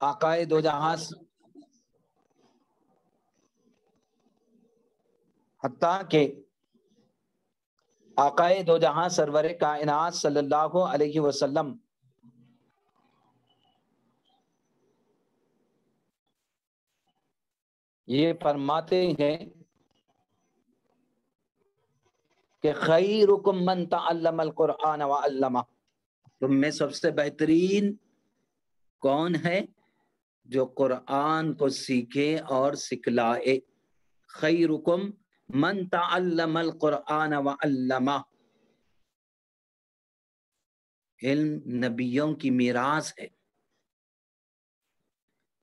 آقائے دو جہاں، حتیٰ کہ آقائے دو جہاں سرور کائنات صلی اللہ علیہ وسلم یہ فرماتے ہیں کہ خیرکم من تعلم القرآن وعلمہ، تم میں سب سے بہترین کون ہے؟ جو قرآن کو سیکھے اور سکھلائے۔ خیرکم من تعلم القرآن وعلمہ، علم نبیوں کی میراث ہے۔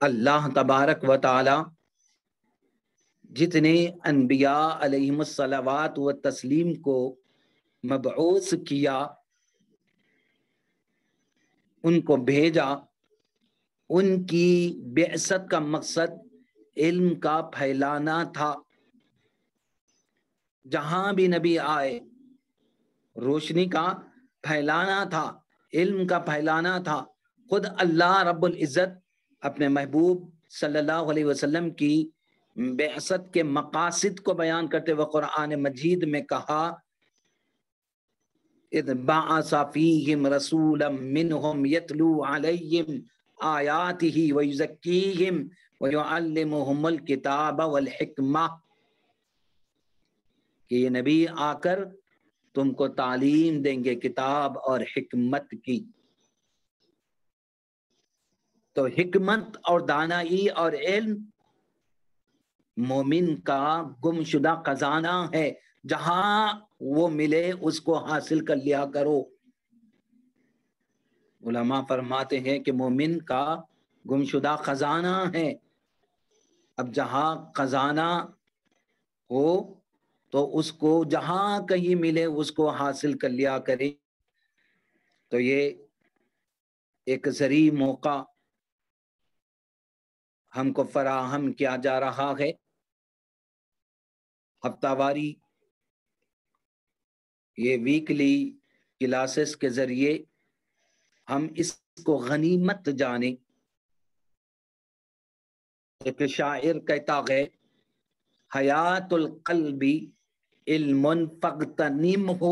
اللہ تبارک و تعالی جتنے انبیاء علیہم الصلوات و تسلیم کو مبعوث کیا، ان کو بھیجا، ان کی بعثت کا مقصد علم کا پھیلانا تھا۔ جہاں بھی نبی آئے روشنی کا پھیلانا تھا، علم کا پھیلانا تھا۔ خود اللہ رب العزت اپنے محبوب صلی اللہ علیہ وسلم کی بعثت کے مقاصد کو بیان کرتے ہوئے قرآن مجید میں کہا اذ بعث فیہم رسولا منہم یتلو علیہم آیاتہ ویزکیہم ویعلمہم الکتاب والحکمہ، کہ یہ نبی آ کر تم کو تعلیم دیں گے کتاب اور حکمت کی۔ تو حکمت اور دانائی اور علم مومن کا گمشدہ خزانہ ہے، جہاں وہ ملے اس کو حاصل کر لیا کرو۔ علماء فرماتے ہیں کہ مومن کا گمشدہ خزانہ ہے۔ اب جہاں خزانہ ہو تو اس کو جہاں کہیں ملے اس کو حاصل کر لیا کرے۔ تو یہ ایک ذریعہ موقع ہم کو فراہم کیا جا رہا ہے۔ ہفتہ واری یہ ویکلی کلاسز کے ذریعے ہم اس کو غنیمت جانیں۔ ایک شاعر کہتا ہے حیات القلب علم فاغتنمہ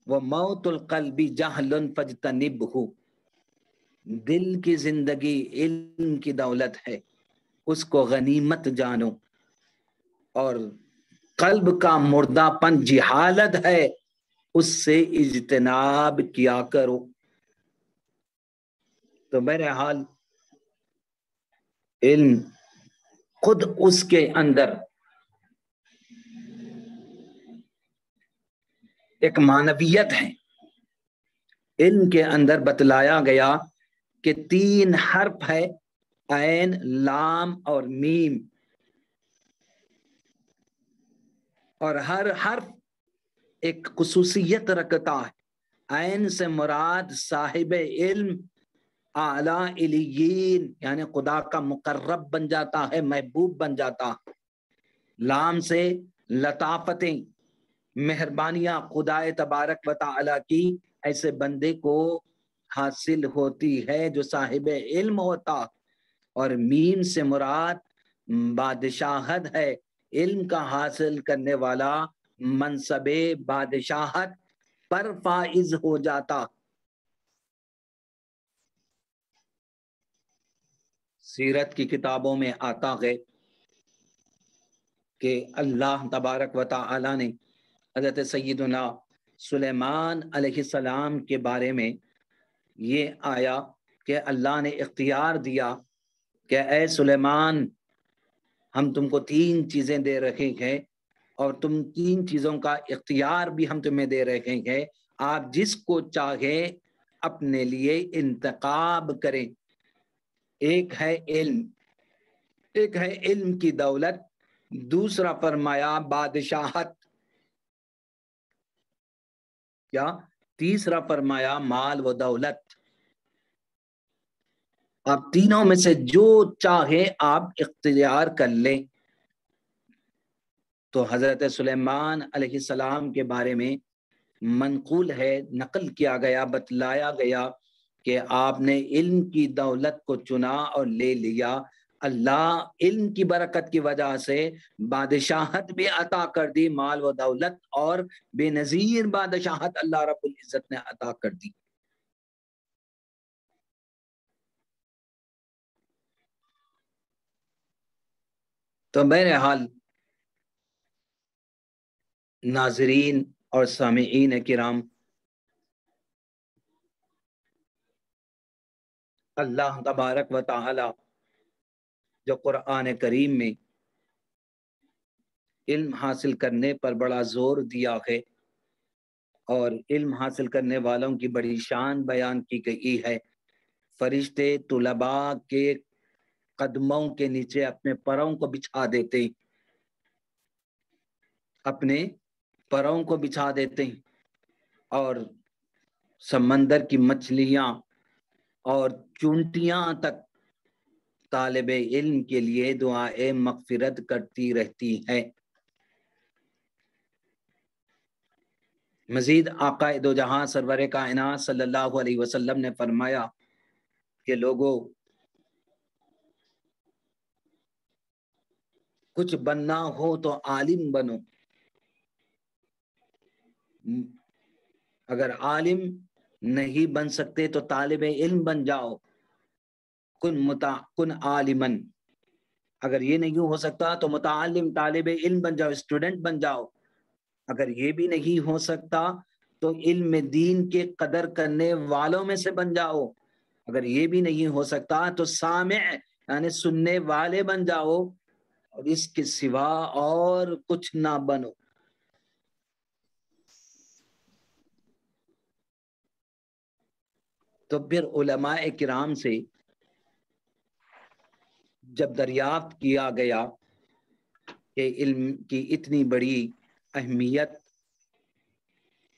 وموت القلب جہل فاجتنبہ، دل کی زندگی علم کی دولت ہے، اس کو غنیمت جانو، اور قلب کا مردہ پن جہالت ہے، اس سے اجتناب کیا کرو۔ تو بہرحال علم خود اس کے اندر ایک معنویت ہے۔ علم کے اندر بتلایا گیا کہ 3 حرف ہے، عین، لام اور میم، اور ہر حرف ایک خصوصیت رکھتا ہے۔ عین سے مراد صاحب علم اعلیٰ علیین، یعنی خدا کا مقرب بن جاتا ہے، محبوب بن جاتا ہے۔ لام سے لطافتیں، مہربانیاں خدا تبارک و تعالی کی ایسے بندے کو حاصل ہوتی ہے جو صاحب علم ہوتا، اور میم سے مراد بادشاہت ہے، علم کا حاصل کرنے والا منصب بادشاہت پر فائز ہو جاتا۔ سیرت کی کتابوں میں آتا ہے کہ اللہ تبارک و تعالی نے حضرت سیدنا سلیمان علیہ السلام کے بارے میں یہ آیا کہ اللہ نے اختیار دیا کہ اے سلیمان، ہم تم کو 3 چیزیں دے رہے ہیں، اور تم 3 چیزوں کا اختیار بھی ہم تمہیں دے رہے ہیں، آپ جس کو چاہے اپنے لیے انتخاب کریں۔ ایک ہے علم، ایک ہے علم کی دولت، دوسرا فرمایا بادشاہت، کیا؟ تیسرا فرمایا مال و دولت۔ آپ تینوں میں سے جو چاہے آپ اختیار کر لیں۔ تو حضرت سلیمان علیہ السلام کے بارے میں منقول ہے، نقل کیا گیا، بتلایا گیا کہ آپ نے علم کی دولت کو چنا اور لے لیا، اللہ علم کی برکت کی وجہ سے بادشاہت بھی عطا کر دی، مال و دولت، اور بے نظیر بادشاہت اللہ رب العزت نے عطا کر دی۔ تو بہرحال ناظرین اور سامعین کرام، اللہ تبارک و تعالی جو قرآن کریم میں علم حاصل کرنے پر بڑا زور دیا ہے اور علم حاصل کرنے والوں کی بڑی شان بیان کی گئی ہے، فرشتے طلباء کے قدموں کے نیچے اپنے پروں کو بچھا دیتے ہیں، اپنے پروں کو بچھا دیتے ہیں، اور سمندر کی مچھلیاں اور چونٹیاں تک طالب علم کے لیے دعائے مغفرت کرتی رہتی ہیں۔ مزید آقا دو جہاں سرور کائنات صلی اللہ علیہ وسلم نے فرمایا کہ لوگوں، کچھ بننا ہو تو عالم بنو، اگر عالم نہیں بن سکتے تو طالب علم بن جاؤ، کن عالمن، اگر یہ نہیں ہو سکتا تو متعلم طالب علم بن جاؤ، اسٹوڈنٹ بن جاؤ، اگر یہ بھی نہیں ہو سکتا تو علم دین کے قدر کرنے والوں میں سے بن جاؤ، اگر یہ بھی نہیں ہو سکتا تو سامع یعنی سننے والے بن جاؤ، اور اس کے سوا اور کچھ نہ بنو۔ تو پھر علماء کرام سے جب دریافت کیا گیا کہ علم کی اتنی بڑی اہمیت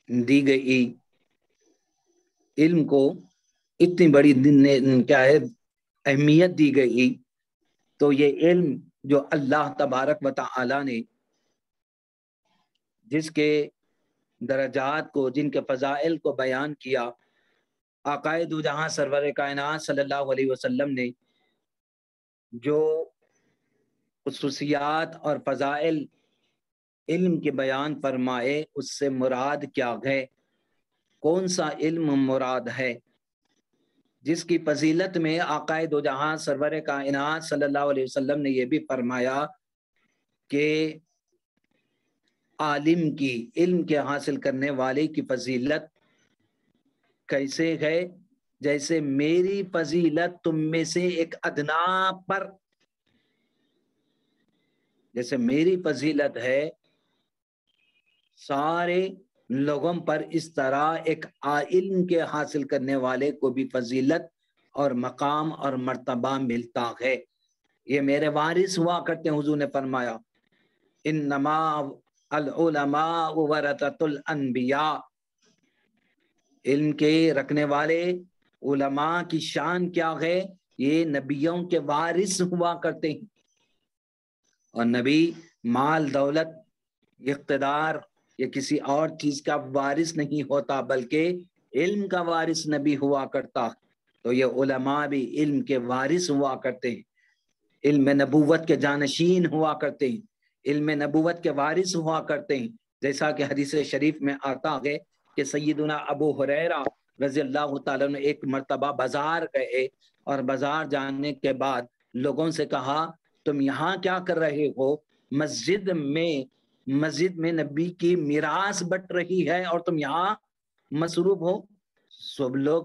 دی گئی، علم کو اتنی بڑی کیا ہے اہمیت دی گئی، تو یہ علم جو اللہ تبارک و تعالی نے جس کے درجات کو، جن کے فضائل کو بیان کیا، آقا دو جہاں سرور کائنات صلی اللہ علیہ وسلم نے جو خصوصیات اور فضائل علم کے بیان فرمائے، اس سے مراد کیا ہے، کون سا علم مراد ہے، جس کی فضیلت میں آقا دو جہاں سرور کائنات صلی اللہ علیہ وسلم نے یہ بھی فرمایا کہ عالم کی، علم کے حاصل کرنے والے کی فضیلت کیسے ہے، جیسے میری فضیلت تم میں سے ایک ادنا پر، جیسے میری فضیلت ہے سارے لوگوں پر، اس طرح ایک علم کے حاصل کرنے والے کو بھی فضیلت اور مقام اور مرتبہ ملتا ہے۔ یہ میرے وارث ہوا کرتے ہیں، حضور نے فرمایا انما العلماء ورثۃ الانبیاء، علم کے رکھنے والے علماء کی شان کیا ہے، یہ نبیوں کے وارث ہوا کرتے ہیں، اور نبی مال دولت اقتدار یا کسی اور چیز کا وارث نہیں ہوتا، بلکہ علم کا وارث نبی ہوا کرتا، تو یہ علماء بھی علم کے وارث ہوا کرتے ہیں، علم نبوت کے جانشین ہوا کرتے ہیں، علم نبوت کے وارث ہوا کرتے ہیں، جیسا کہ حدیث شریف میں آتا ہے کہ سیدنا ابو ہریرہ رضی اللہ تعالیٰ نے ایک مرتبہ بازار گئے، اور بازار جانے کے بعد لوگوں سے کہا تم یہاں کیا کر رہے ہو، مسجد میں نبی کی میراث بٹ رہی ہے اور تم یہاں مصروف ہو۔ سب لوگ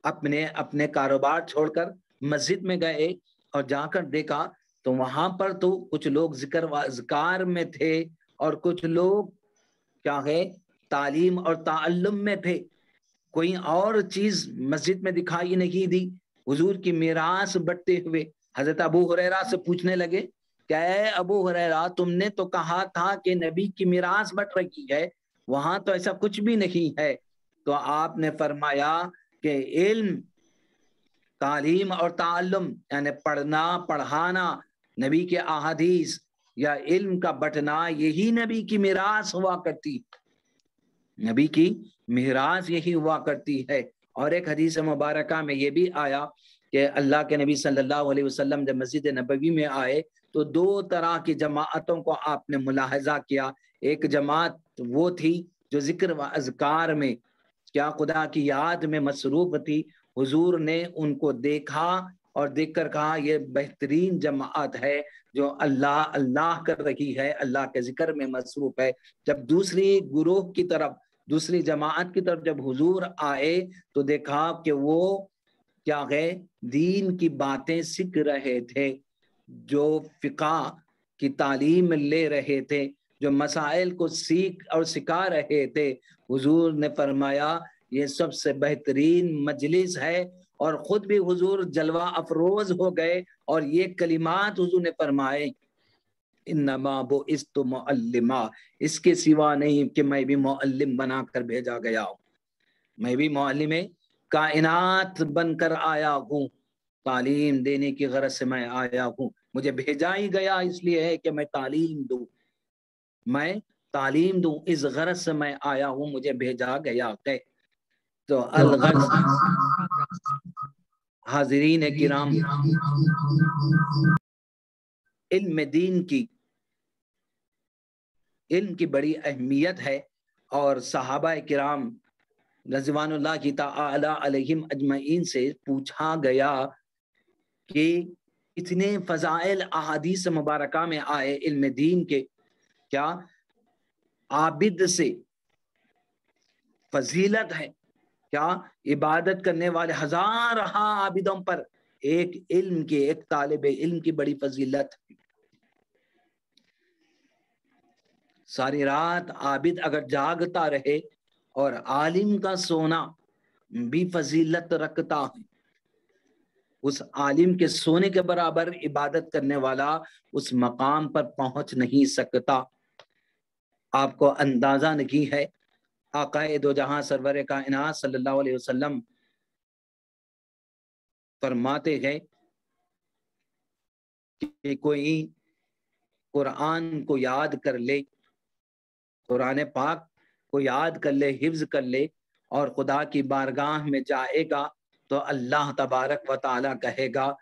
اپنے اپنے کاروبار چھوڑ کر مسجد میں گئے، اور جا کر دیکھا تو وہاں پر تو کچھ لوگ ذکر میں تھے، اور کچھ لوگ کیا ہے تعلیم اور تعلم میں تھے، کوئی اور چیز مسجد میں دکھائی نہیں دی، حضور کی میراث بٹتے ہوئے۔ حضرت ابو ہریرہ سے پوچھنے لگے کہ اے ابو ہریرہ، تم نے تو کہا تھا کہ نبی کی میراث بٹ رہی ہے، وہاں تو ایسا کچھ بھی نہیں ہے۔ تو آپ نے فرمایا کہ علم، تعلیم اور تعلم یعنی پڑھنا پڑھانا، نبی کے احادیث یا علم کا بٹنا، یہی نبی کی میراث ہوا کرتی، نبی کی میراث یہی ہوا کرتی ہے، اور ایک حدیث مبارکہ میں یہ بھی آیا کہ اللہ کے نبی صلی اللہ علیہ وسلم جب مسجد نبوی میں آئے تو دو طرح کی جماعتوں کو آپ نے ملاحظہ کیا. ایک جماعت وہ تھی جو ذکر و اذکار میں کیا خدا کی یاد میں مصروف تھی. حضور نے ان کو دیکھا اور دیکھ کر کہا یہ بہترین جماعت ہے جو اللہ اللہ کر رہی ہے, اللہ کے ذکر میں مصروف ہے. جب دوسری گروہ کی طرف, دوسری جماعت کی طرف جب حضور آئے تو دیکھا کہ وہ کیا ہے, دین کی باتیں سیکھ رہے تھے, جو فقہ کی تعلیم لے رہے تھے, جو مسائل کو سیکھ اور سکھا رہے تھے. حضور نے فرمایا یہ سب سے بہترین مجلس ہے, اور خود بھی حضور جلوہ افروز ہو گئے اور یہ کلمات حضور نے فرمائے انما بعثت معلما, اس کے سوا نہیں کہ میں بھی معلم بنا کر بھیجا گیا ہوں, میں بھی معلم کائنات بن کر آیا ہوں, تعلیم دینے کی غرض سے میں آیا ہوں. مجھے بھیجا ہی گیا اس لیے ہے کہ میں تعلیم دوں, میں تعلیم دوں, اس غرض سے میں آیا ہوں, مجھے بھیجا گیا ہے. تو الغرض حاضرین کرام, علم دین کی, علم کی بڑی اہمیت ہے, اور صحابہ کرام رضوان اللہ کی تعالی علیہم اجمعین سے پوچھا گیا کہ اتنے فضائل احادیث مبارکہ میں آئے علم دین کے, کیا عابد سے فضیلت ہے, کیا عبادت کرنے والے ہزار عابدوں پر ایک علم کے, ایک طالب علم کی بڑی فضیلت. ساری رات عابد اگر جاگتا رہے اور عالم کا سونا بھی فضیلت رکھتا ہے, اس عالم کے سونے کے برابر عبادت کرنے والا اس مقام پر پہنچ نہیں سکتا. آپ کو اندازہ نہیں ہے, آقا دو جہاں سرور کائنات صلی اللہ علیہ وسلم فرماتے ہیں کہ کوئی قرآن کو یاد کر لے, قرآن پاک کو یاد کر لے, حفظ کر لے, اور خدا کی بارگاہ میں جائے گا تو اللہ تبارک و تعالی کہے گا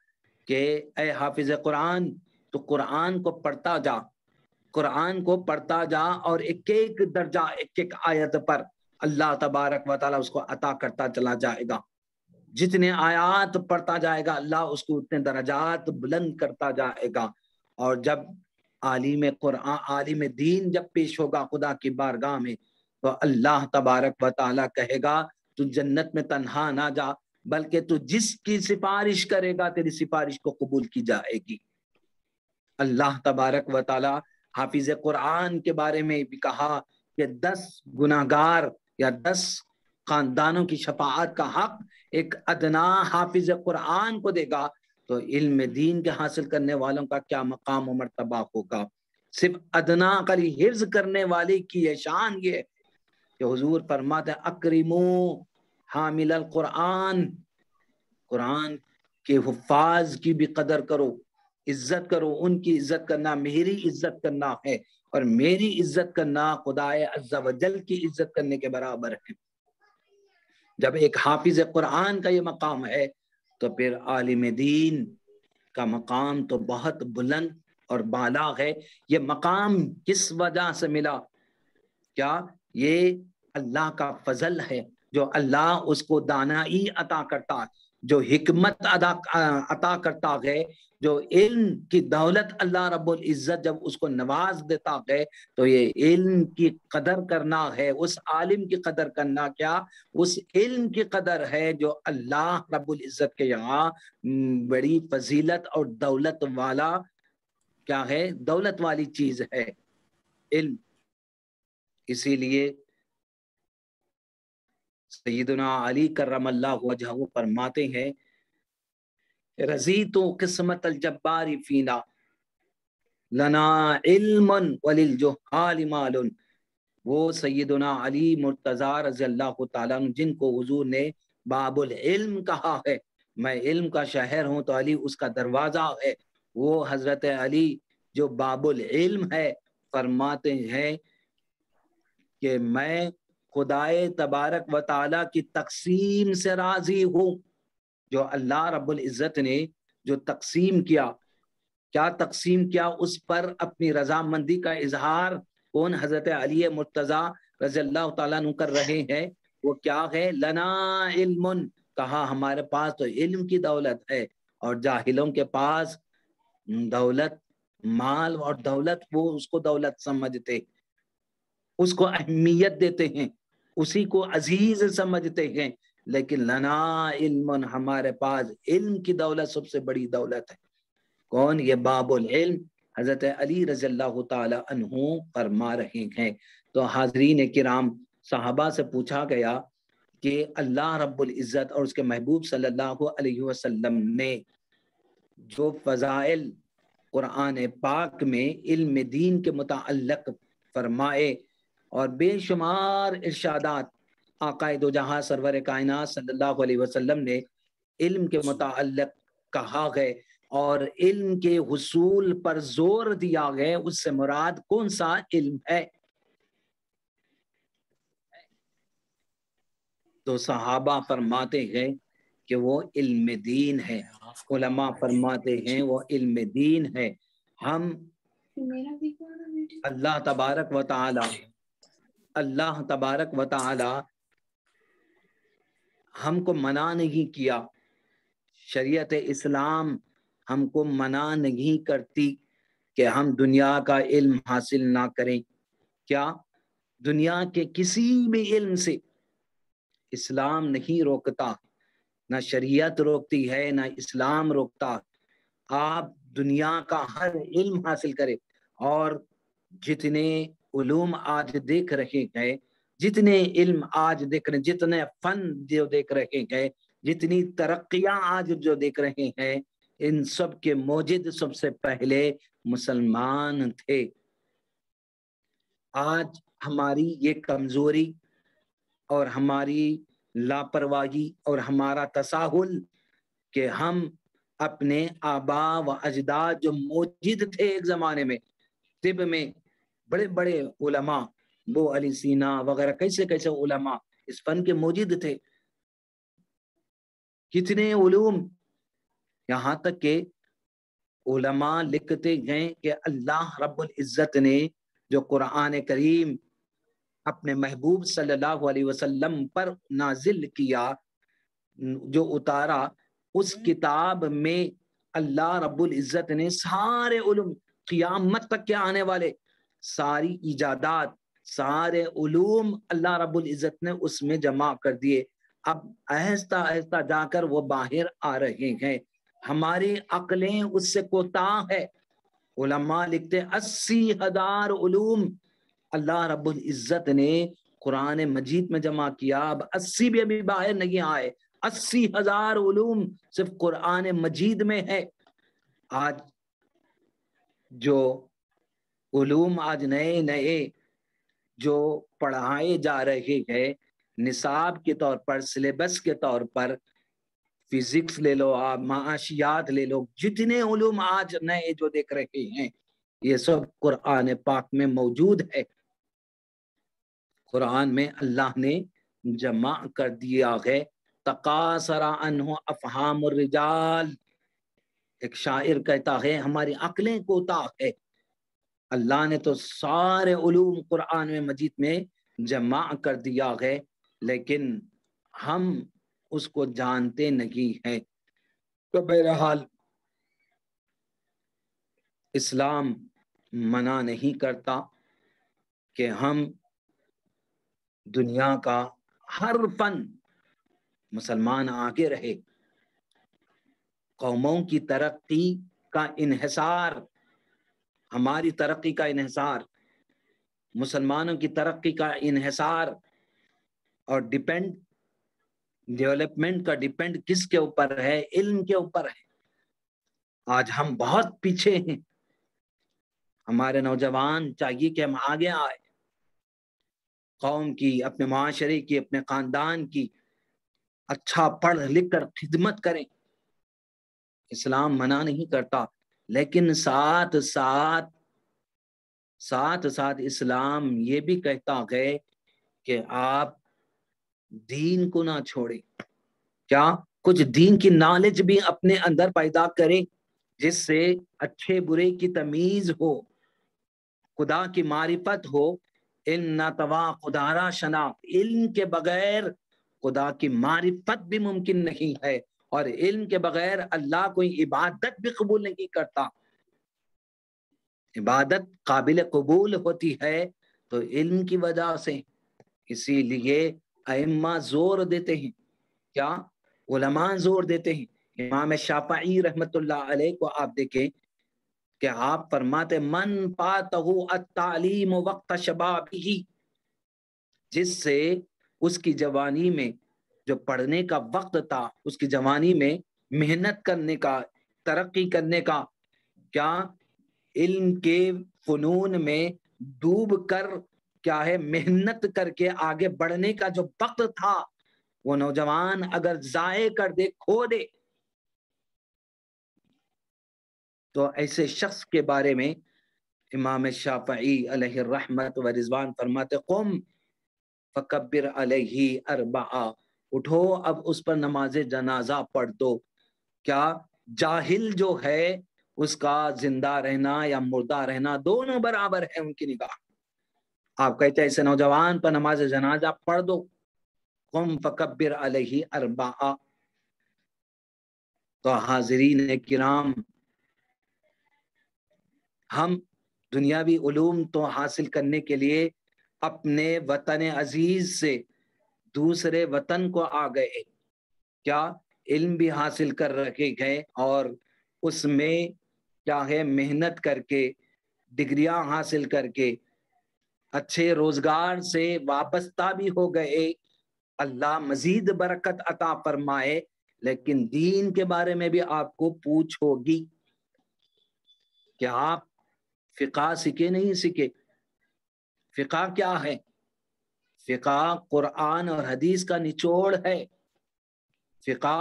کہ اے حافظ قرآن, تو قرآن کو پڑھتا جا, قرآن کو پڑھتا جا, اور ایک ایک درجہ, ایک ایک آیت پر اللہ تبارک و تعالی اس کو عطا کرتا چلا جائے گا. جتنے آیات پڑھتا جائے گا اللہ اس کو اتنے درجات بلند کرتا جائے گا. اور جب عالم قرآن, عالم دین جب پیش ہوگا خدا کی بارگاہ میں, تو اللہ تبارک و تعالی کہے گا تو جنت میں تنہا نہ جا, بلکہ تو جس کی سفارش کرے گا تیری سفارش کو قبول کی جائے گی. اللہ تبارک و تعالی حافظ قرآن کے بارے میں بھی کہا کہ 10 گناہگار یا 10 خاندانوں کی شفاعت کا حق ایک ادنا حافظ قرآن کو دے گا, تو علم دین کے حاصل کرنے والوں کا کیا مقام و مرتبہ ہوگا. صرف ادنا کلی حفظ کرنے والے کی یہ شان یہ کہ حضور فرماتے ہیں اکرمو حامل القرآن, قرآن کے حفاظ کی بھی قدر کرو, عزت کرو. ان کی عزت کرنا میری عزت کرنا ہے, اور میری عزت کرنا خدا عز و جل کی عزت کرنے کے برابر ہے. جب ایک حافظ قرآن کا یہ مقام ہے تو پھر عالم دین کا مقام تو بہت بلند اور بالا ہے. یہ مقام کس وجہ سے ملا؟ کیا یہ اللہ کا فضل ہے, جو اللہ اس کو دانائی عطا کرتا ہے, جو حکمت عطا کرتا ہے, جو علم کی دولت اللہ رب العزت جب اس کو نواز دیتا ہے تو یہ علم کی قدر کرنا ہے, اس عالم کی قدر کرنا, کیا اس علم کی قدر ہے جو اللہ رب العزت کے یہاں بڑی فضیلت اور دولت والا کیا ہے, دولت والی چیز ہے علم. اسی لیے سیدنا علی کرم اللہ وجہہ فرماتے ہیں رضیت قسمت الجبار فینا لنا علم وللجہال مال. وہ سیدنا علی مرتضی رضی اللہ تعالیٰ عنہ جن کو حضور نے باب العلم کہا ہے, میں علم کا شہر ہوں تو علی اس کا دروازہ ہے. وہ حضرت علی جو باب العلم ہے فرماتے ہیں کہ میں خدائے تبارک و تعالیٰ کی تقسیم سے راضی ہوں. جو اللہ رب العزت نے جو تقسیم کیا، کیا تقسیم کیا، اس پر اپنی رضامندی کا اظہار کون؟ حضرت علی مرتضیٰ رضی اللہ تعالیٰ عنہ کر رہے ہیں. وہ کیا ہے؟ لنا علم، کہا ہمارے پاس تو علم کی دولت ہے، اور جاہلوں کے پاس دولت، مال اور دولت، وہ اس کو دولت سمجھتے، اس کو اہمیت دیتے ہیں، اسی کو عزیز سمجھتے ہیں. لیکن لنا علم، ہمارے پاس علم کی دولت سب سے بڑی دولت ہے. کون؟ یہ باب العلم حضرت علی رضی اللہ تعالی عنہ فرما رہے ہیں. تو حاضرین کرام، صحابہ سے پوچھا گیا کہ اللہ رب العزت اور اس کے محبوب صلی اللہ علیہ وسلم نے جو فضائل قرآن پاک میں علم دین کے متعلق فرمائے، اور بے شمار ارشادات آقا دو جہاں سرور کائنات صلی اللہ علیہ وسلم نے علم کے متعلق کہا ہے، اور علم کے حصول پر زور دیا ہے، اس سے مراد کون سا علم ہے؟ تو صحابہ فرماتے ہیں کہ وہ علم دین ہے، علماء فرماتے ہیں وہ علم دین ہے. ہم اللہ تبارک و تعالی ہم کو منع نہیں کیا، شریعت اسلام ہم کو منع نہیں کرتی کہ ہم دنیا کا علم حاصل نہ کریں. کیا؟ دنیا کے کسی بھی علم سے اسلام نہیں روکتا، نہ شریعت روکتی ہے، نہ اسلام روکتا. آپ دنیا کا ہر علم حاصل کریں، اور جتنے علوم آج دیکھ رہے ہیں، جتنے علم آج دیکھ رہے ہیں، جتنے فن جو دیکھ رہے ہیں، جتنی ترقیاں آج جو دیکھ رہے ہیں، ان سب کے موجد سب سے پہلے مسلمان تھے. آج ہماری یہ کمزوری اور ہماری لاپرواہی اور ہمارا تساہل کہ ہم اپنے آبا و اجداد جو موجود تھے ایک زمانے میں، طب میں بڑے بڑے علماء، وہ علی سینا وغیرہ کیسے کیسے علماء اس فن کے موجود تھے، کتنے علوم، یہاں تک کہ علماء لکھتے ہیں کہ اللہ رب العزت نے جو قرآن کریم اپنے محبوب صلی اللہ علیہ وسلم پر نازل کیا، جو اتارا، اس کتاب میں اللہ رب العزت نے سارے علوم، قیامت تک کے آنے والے ساری ایجادات، سارے علوم اللہ رب العزت نے اس میں جمع کر دیے. اب آہستہ آہستہ جا کر وہ باہر آ رہے ہیں. ہماری عقلیں اس سے کوتاہ ہے. علماء لکھتے 80,000 علوم اللہ رب العزت نے قرآن مجید میں جمع کیا. اب 80 بھی ابھی باہر نہیں آئے. 80,000 علوم صرف قرآن مجید میں ہے. آج جو علوم آج نئے نئے جو پڑھائے جا رہے ہیں نصاب کے طور پر، سلیبس کے طور پر، فزکس لے لو آپ، معاشیات لے لو، جتنے علوم آج نئے جو دیکھ رہے ہیں، یہ سب قرآن پاک میں موجود ہے. قرآن میں اللہ نے جمع کر دیا ہے. تقاصر عنہ افہام الرجال، ایک شاعر کہتا ہے ہماری عقلیں کوتاہ ہے. اللہ نے تو سارے علوم قرآن میں مجید میں جمع کر دیا ہے، لیکن ہم اس کو جانتے نہیں ہیں. تو بہرحال اسلام منع نہیں کرتا کہ ہم دنیا کا ہر فن، مسلمان آگے رہے. قوموں کی ترقی کا انحصار، ہماری ترقی کا انحصار، مسلمانوں کی ترقی کا انحصار اور ڈیولپمنٹ کا ڈیپینڈ کس کے اوپر ہے؟ علم کے اوپر ہے. آج ہم بہت پیچھے ہیں. ہمارے نوجوان چاہیے کہ ہم آگے آئے، قوم کی، اپنے معاشرے کی، اپنے خاندان کی اچھا پڑھ لکھ کر خدمت کریں. اسلام منع نہیں کرتا، لیکن ساتھ ساتھ اسلام یہ بھی کہتا ہے کہ آپ دین کو نہ چھوڑیں، کیا کچھ دین کی نالج بھی اپنے اندر پیدا کریں جس سے اچھے برے کی تمیز ہو، خدا کی معرفت ہو۔ علم نہ توا خدا را شناخت، علم کے بغیر خدا کی معرفت بھی ممکن نہیں ہے، اور علم کے بغیر اللہ کوئی عبادت بھی قبول نہیں کرتا۔ عبادت قابل قبول ہوتی ہے تو علم کی وجہ سے، اسی لیے ائمہ زور دیتے ہیں، کیا علماء زور دیتے ہیں۔ امام شافعی رحمت اللہ علیہ کو آپ دیکھیں کہ آپ فرماتے من فاتہ التعلیم وقت شبابہ، جس سے اس کی جوانی میں جو پڑھنے کا وقت تھا، اس کی جوانی میں محنت کرنے کا، ترقی کرنے کا، کیا علم کے فنون میں ڈوب کر کیا ہے محنت کر کے آگے بڑھنے کا جو وقت تھا، وہ نوجوان اگر ضائع کر دے، کھو دے، تو ایسے شخص کے بارے میں امام شافعی علیہ الرحمت و رضوان فرماتے قم فکبر علیہ اربعہ، اٹھو اب اس پر نماز جنازہ پڑھ دو۔ کیا جاہل جو ہے اس کا زندہ رہنا یا مردہ رہنا دونوں برابر ہے ان کی نگاہ۔ آپ کہتے ہیں ایسے نوجوان پر نماز جنازہ پڑھ دو، قم فکبر علیہ اربعہ۔ تو حاضرین کرام، ہم دنیاوی علوم تو حاصل کرنے کے لیے اپنے وطن عزیز سے دوسرے وطن کو آ گئے، کیا علم بھی حاصل کر رکھے گئے اور اس میں کیا ہے محنت کر کے ڈگریاں حاصل کر کے اچھے روزگار سے وابستہ بھی ہو گئے۔ اللہ مزید برکت عطا فرمائے، لیکن دین کے بارے میں بھی آپ کو پوچھ ہوگی کہ آپ فقہ سیکھے نہیں سیکھے۔ فقہ کیا ہے؟ فقہ قرآن اور حدیث کا نچوڑ ہے۔ فقہ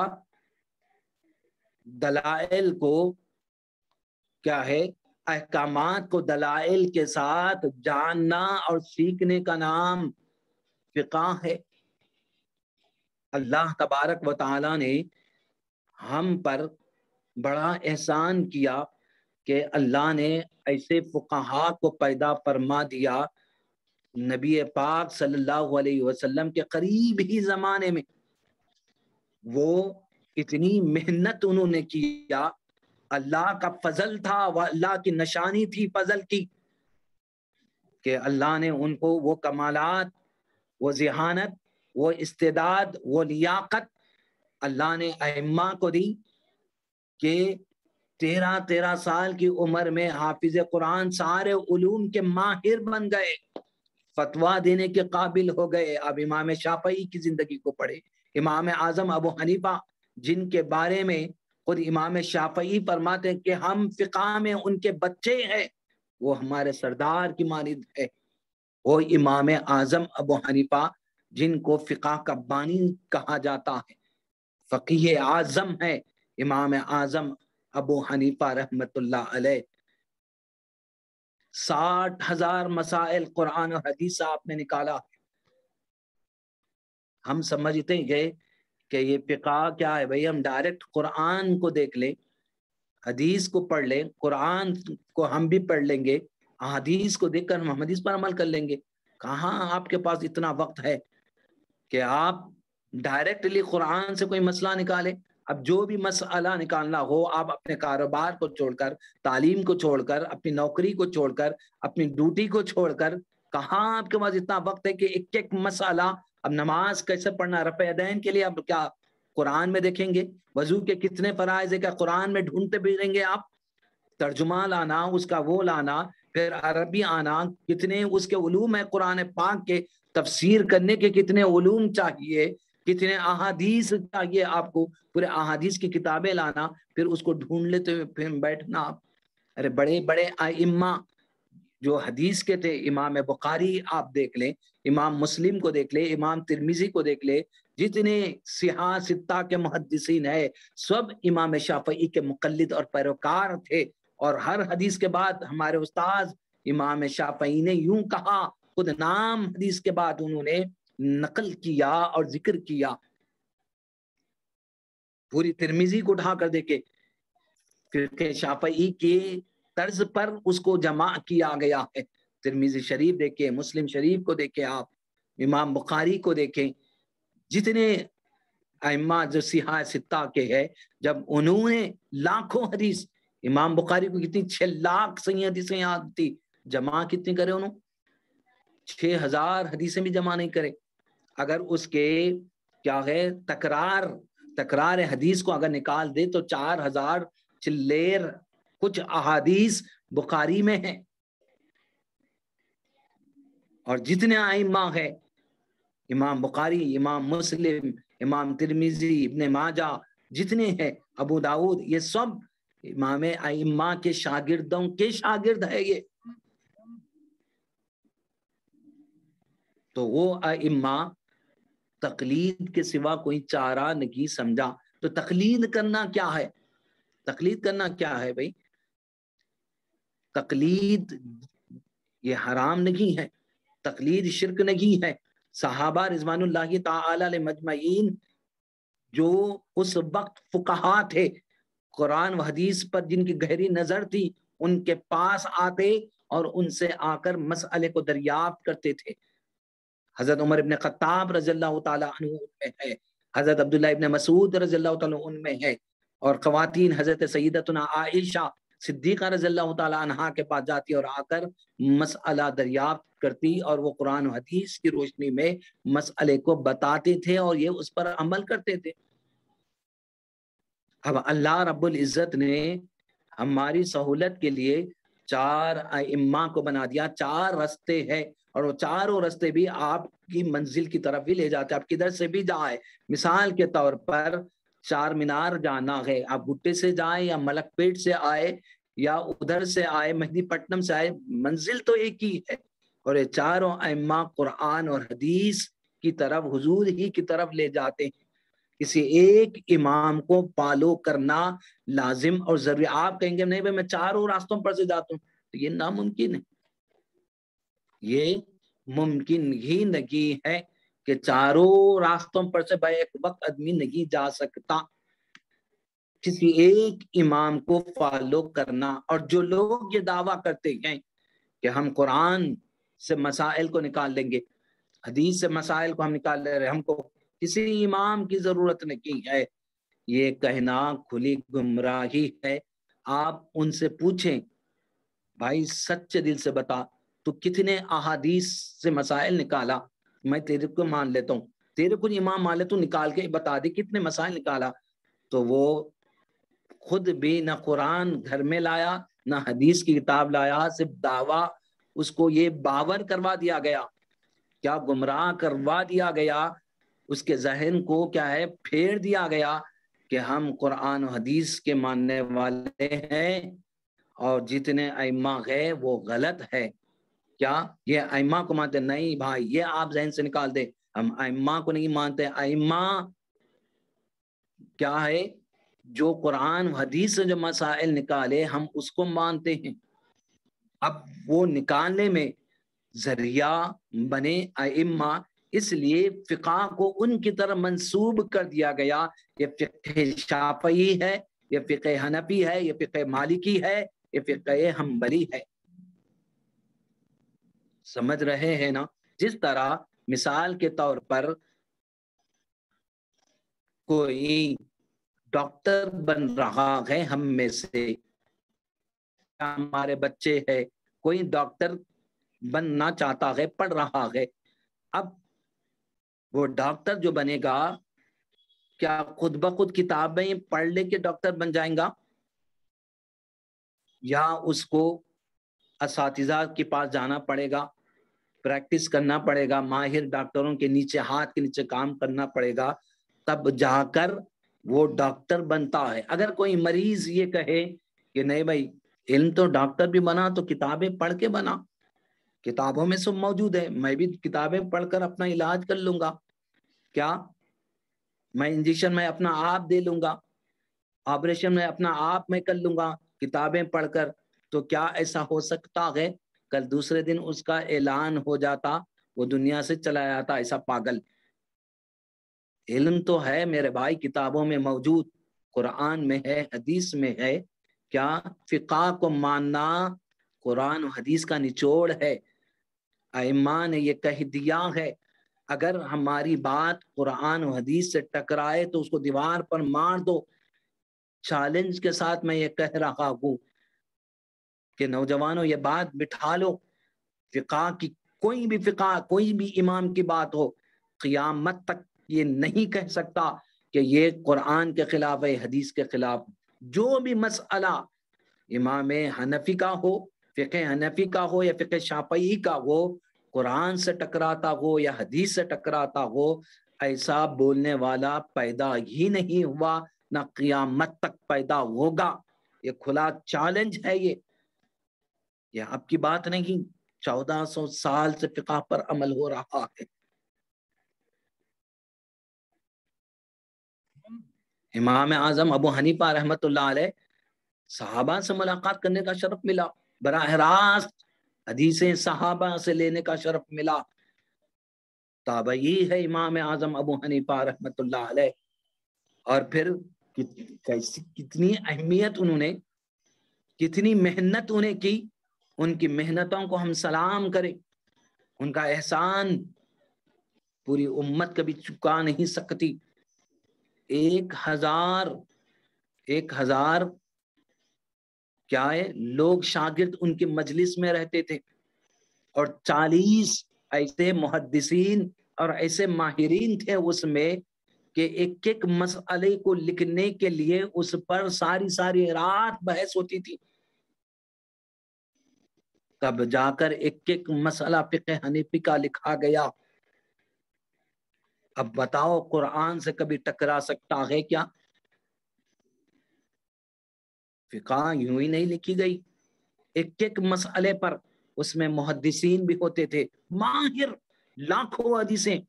دلائل کو کیا ہے، احکامات کو دلائل کے ساتھ جاننا اور سیکھنے کا نام فقہ ہے۔ اللہ تبارک و تعالی نے ہم پر بڑا احسان کیا کہ اللہ نے ایسے فقہاء کو پیدا فرما دیا نبی پاک صلی اللہ علیہ وسلم کے قریب ہی زمانے میں۔ وہ اتنی محنت انہوں نے کیا، اللہ کا فضل تھا، وہ اللہ کی نشانی تھی فضل کی کہ اللہ نے ان کو وہ کمالات، وہ ذہانت، وہ استعداد، وہ لیاقت اللہ نے ائمہ کو دی کہ 13 سال کی عمر میں حافظ قرآن سارے علوم کے ماہر بن گئے، فتویٰ دینے کے قابل ہو گئے۔ اب امام شافعی کی زندگی کو پڑھے، امام اعظم ابو حنیفہ جن کے بارے میں خود امام شافعی فرماتے ہیں کہ ہم فقہ میں ان کے بچے ہیں، وہ ہمارے سردار کی مانند ہے۔ وہ امام اعظم ابو حنیفہ جن کو فقہ کا بانی کہا جاتا ہے، فقیہ اعظم ہے امام اعظم ابو حنیفہ رحمت اللہ علیہ۔ 60,000 مسائل قرآن اور حدیث آپ نے نکالا۔ ہم سمجھتے گئے کہ یہ فقہ کیا ہے بھئی، ہم ڈائریکٹ قرآن کو دیکھ لیں، حدیث کو پڑھ لیں، قرآن کو ہم بھی پڑھ لیں گے، حدیث کو دیکھ کر ہم حدیث پر عمل کر لیں گے۔ کہاں آپ کے پاس اتنا وقت ہے کہ آپ ڈائریکٹلی قرآن سے کوئی مسئلہ نکالیں؟ اب جو بھی مسئلہ نکالنا ہو، آپ اپنے کاروبار کو چھوڑ کر، تعلیم کو چھوڑ کر، اپنی نوکری کو چھوڑ کر، اپنی ڈیوٹی کو چھوڑ کر، کہاں آپ کے پاس اتنا وقت ہے کہ ایک ایک مسئلہ، اب نماز کیسے پڑھنا، رفع یدین کے لیے اب کیا قرآن میں دیکھیں گے؟ وضو کے کتنے فرائض ہے کیا قرآن میں ڈھونڈتے پھریں گے آپ؟ ترجمہ لانا، اس کا وہ لانا، پھر عربی آنا، کتنے اس کے علوم ہیں قرآن پاک کے، تفسیر کرنے کے کتنے علوم چاہیے، کتنے احادیث چاہیے آپ کو، پورے احادیث کی کتابیں لانا، پھر اس کو ڈھونڈ لیتے ہوئے پھر بیٹھنا آپ۔ ارے بڑے بڑے ائمہ جو حدیث کے تھے، امام بخاری آپ دیکھ لیں، امام مسلم کو دیکھ لیں، امام ترمذی کو دیکھ لیں، جتنے سیاہ ستہ کے محدثین ہیں، سب امام شافعی کے مقلد اور پیروکار تھے۔ اور ہر حدیث کے بعد ہمارے استاذ امام شافعی نے یوں کہا خود نام حدیث کے بعد انہوں نے نقل کیا اور ذکر کیا. پوری ترمذی کو اٹھا کر دیکھے، فرقہ شافعی کے طرز پر اس کو جمع کیا گیا ہے. ترمذی شریف دیکھیں، مسلم شریف کو دیکھیں، آپ امام بخاری کو دیکھیں، جتنے ائمہ جو سیاہ ستہ کے ہے، جب انہوں نے لاکھوں حدیث، امام بخاری کو کتنی 6 لاکھ صحیح حدیثیں یاد تھی، جمع کتنی کرے انہوں؟ 6000 حدیثیں بھی جمع نہیں کرے. اگر اس کے کیا ہے تکرار حدیث کو اگر نکال دے تو 4000 چلیر کچھ احادیث بخاری میں ہیں. اور جتنے ائمہ ہیں، امام بخاری، امام مسلم، امام ترمذی، ابن ماجہ، جتنے ہیں، ابو داؤد، یہ سب امام ائمہ کے شاگردوں کے شاگرد ہے یہ. تو وہ ائمہ تقلید کے سوا کوئی چارہ نہیں سمجھا. تو تقلید کرنا کیا ہے؟ تقلید کرنا کیا ہے بھائی؟ تقلید یہ حرام نہیں ہے، تقلید شرک نہیں ہے. صحابہ رضوان اللہ تعالی علیہ مجمعین جو اس وقت فقہا تھے، قرآن و حدیث پر جن کی گہری نظر تھی، ان کے پاس آتے اور ان سے آ کر مسئلے کو دریافت کرتے تھے. حضرت عمر ابن خطاب رضی اللہ تعالیٰ عنہ ان میں ہے، حضرت عبداللہ ابن مسعود رضی اللہ تعالیٰ ان میں ہے، اور خواتین حضرت سیدتنا عائشہ صدیقہ رضی اللہ تعالیٰ عنہ کے پاس جاتی اور آ کر مسئلہ دریافت کرتی، اور وہ قرآن و حدیث کی روشنی میں مسئلے کو بتاتے تھے اور یہ اس پر عمل کرتے تھے. اب اللہ رب العزت نے ہماری سہولت کے لیے 4 ائمہ کو بنا دیا، 4 رستے ہیں، اور وہ چاروں رستے بھی آپ کی منزل کی طرف بھی لے جاتے ہیں. آپ کدھر سے بھی جائیں، مثال کے طور پر 4 مینار جانا ہے، آپ بھٹے سے جائیں یا ملک پیٹ سے آئے یا ادھر سے آئے مہدی پٹنم سے آئے، منزل تو ایک ہی ہے. اور یہ چاروں ائمہ قرآن اور حدیث کی طرف، حضور ہی کی طرف لے جاتے ہیں. کسی ایک امام کو فالو کرنا لازم اور ضروری. آپ کہیں گے نہیں بھائی میں چاروں راستوں پر سے جاتا ہوں، تو یہ ناممکن ہے. یہ ممکن ہی نہیں ہے کہ چاروں راستوں پر سے بھائی ایک وقت آدمی نہیں جا سکتا. کسی ایک امام کو فالو کرنا. اور جو لوگ یہ دعویٰ کرتے ہیں کہ ہم قرآن سے مسائل کو نکال لیں گے، حدیث سے مسائل کو ہم نکال لے رہے، ہم کو کسی امام کی ضرورت نہیں ہے، یہ کہنا کھلی گمراہی ہے. آپ ان سے پوچھیں بھائی سچے دل سے بتا تو کتنے احادیث سے مسائل نکالا؟ میں تیرے کو مان لیتا ہوں، تیرے کو امام مان لیتا ہوں، نکال کے بتا دے کتنے مسائل نکالا. تو وہ خود بھی نہ قرآن گھر میں لایا نہ حدیث کی کتاب لایا، صرف دعویٰ اس کو یہ باور کروا دیا گیا، کیا گمراہ کروا دیا گیا، اس کے ذہن کو کیا ہے پھیر دیا گیا کہ ہم قرآن و حدیث کے ماننے والے ہیں اور جتنے ائمہ ہیں وہ غلط ہے. کیا یہ ائمہ کو مانتے؟ نہیں بھائی، یہ آپ ذہن سے نکال دے، ہم ائمہ کو نہیں مانتے. ائمہ کیا ہے؟ جو قرآن و حدیث سے جو مسائل نکالے ہم اس کو مانتے ہیں. اب وہ نکالنے میں ذریعہ بنے ائمہ، اس لیے فقہ کو ان کی طرف منسوب کر دیا گیا. یہ فقہ شافعی ہے، یہ فقہ حنفی ہے، یہ فقہ مالکی ہے، یہ فقہ حنبلی ہے. سمجھ رہے ہیں نا؟ جس طرح مثال کے طور پر کوئی ڈاکٹر بن رہا ہے ہم میں سے، ہمارے بچے ہے، کوئی ڈاکٹر بننا چاہتا ہے، پڑھ رہا ہے. اب وہ ڈاکٹر جو بنے گا کیا خود بخود کتابیں پڑھ لے کے ڈاکٹر بن جائیں گا، یا اس کو اساتذہ کے پاس جانا پڑے گا، پریکٹس کرنا پڑے گا، ماہر ڈاکٹروں کے نیچے، ہاتھ کے نیچے کام کرنا پڑے گا، تب جا کر وہ ڈاکٹر بنتا ہے. اگر کوئی مریض یہ کہے کہ نہیں بھائی علم تو ڈاکٹر بھی بنا تو کتابیں پڑھ کے بنا، کتابوں میں سب موجود ہے، میں بھی کتابیں پڑھ کر اپنا علاج کر لوں گا، کیا میں انجیکشن میں اپنا آپ دے لوں گا، آپریشن میں اپنا آپ میں کر لوں گا کتابیں پڑھ کر، تو کیا ایسا ہو سکتا ہے؟ کل دوسرے دن اس کا اعلان ہو جاتا، وہ دنیا سے چلا جاتا، ایسا پاگل۔ علم تو ہے میرے بھائی، کتابوں میں موجود، قرآن میں ہے، حدیث میں ہے۔ کیا فقہ کو ماننا قرآن و حدیث کا نچوڑ ہے۔ ائمہ نے یہ کہہ دیا ہے، اگر ہماری بات قرآن و حدیث سے ٹکرائے تو اس کو دیوار پر مار دو۔ چیلنج کے ساتھ میں یہ کہہ رہا ہوں کہ نوجوانوں یہ بات بٹھا لو، فقہ کی کوئی بھی امام کی بات ہو، قیامت تک یہ نہیں کہہ سکتا کہ یہ قرآن کے خلاف ہے، حدیث کے خلاف۔ جو بھی مسئلہ امام حنفی کا ہو، فقہ حنفی کا ہو یا فقہ شافعی کا ہو، قرآن سے ٹکراتا ہو یا حدیث سے ٹکراتا ہو، ایسا بولنے والا پیدا ہی نہیں ہوا، نہ قیامت تک پیدا ہوگا۔ یہ کھلا چیلنج ہے، یہ آپ کی بات نہیں۔ 1400 سال سے فقہ پر عمل ہو رہا ہے۔ امام اعظم ابو حنیفہ رحمت اللہ علیہ، صحابہ سے ملاقات کرنے کا شرف ملا، براہ راست حدیثیں صحابہ سے لینے کا شرف ملا۔ تابعی ہے امام اعظم ابو حنیفہ رحمت اللہ علیہ، اور پھر کتنی اہمیت انہوں نے، کتنی محنت انہیں کی، ان کی محنتوں کو ہم سلام کریں۔ ان کا احسان پوری امت کبھی چکا نہیں سکتی۔ 1000 کیا ہے لوگ شاگرد ان کی مجلس میں رہتے تھے، اور 40 ایسے محدثین اور ایسے ماہرین تھے اس میں کہ ایک ایک مسئلے کو لکھنے کے لیے اس پر ساری رات بحث ہوتی تھی، تب جا کر ایک ایک مسئلہ فقہ حنفی کا لکھا گیا۔ اب بتاؤ قرآن سے کبھی ٹکرا سکتا ہے کیا؟ فقہ یوں ہی نہیں لکھی گئی، ایک ایک مسئلے پر اس میں محدثین بھی ہوتے تھے، ماہر، لاکھوں حدیثیں۔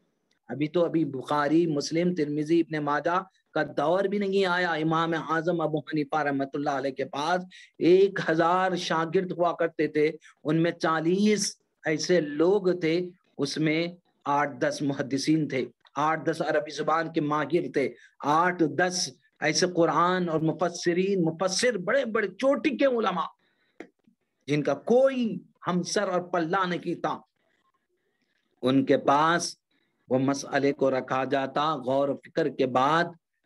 ابھی بخاری، مسلم، ترمذی، ابن ماجہ کا دور بھی نہیں آیا۔ امام اعظم ابو حنیفہ رحمت اللہ علیہ کے پاس 1000 شاگرد ہوا کرتے تھے، ان میں 40 ایسے لوگ تھے، اس میں 8-10 محدثین تھے، 8-10 عربی زبان کے ماہر تھے، 8-10 ایسے قرآن اور مفسر بڑے بڑے چوٹی کے علماء جن کا کوئی ہمسر اور پلہ نہیں تھا۔ ان کے پاس وہ مسئلے کو رکھا جاتا، غور و فکر کے بعد